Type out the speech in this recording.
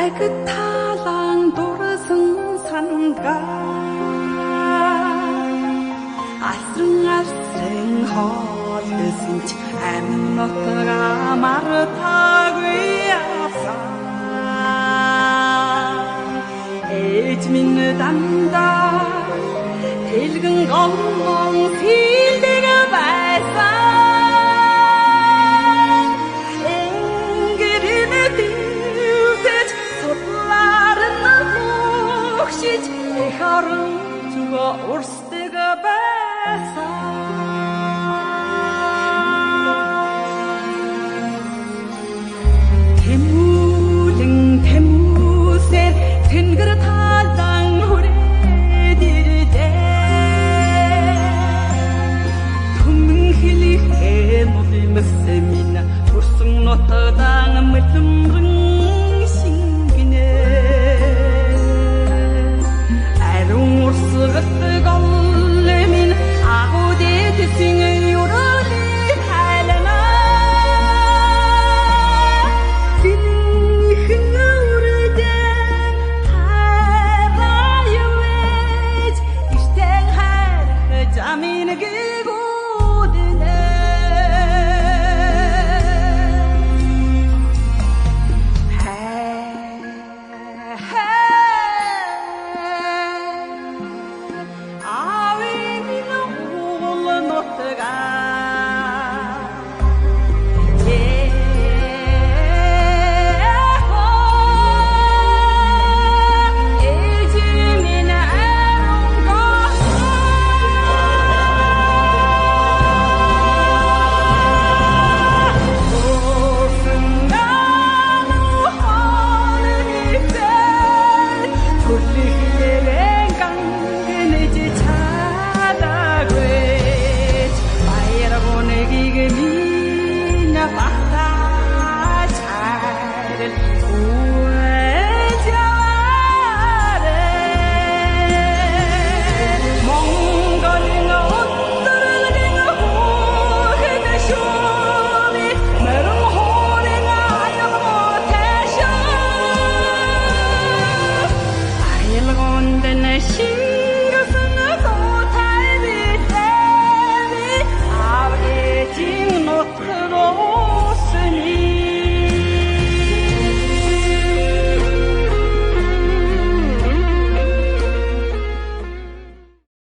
Агталан дурсан санга асрын хоолсон ч амин нутга мартаагүй явсан ээж минь дандаа элгэн гомбон сэлдэг байсан Харин зүгөө урсдаг байсан Тэмүүлэн тэнгэр талан хүрээд ирдээ Түмэн хэлэхээ мулимс минь төрсөн нутгадан мэлэн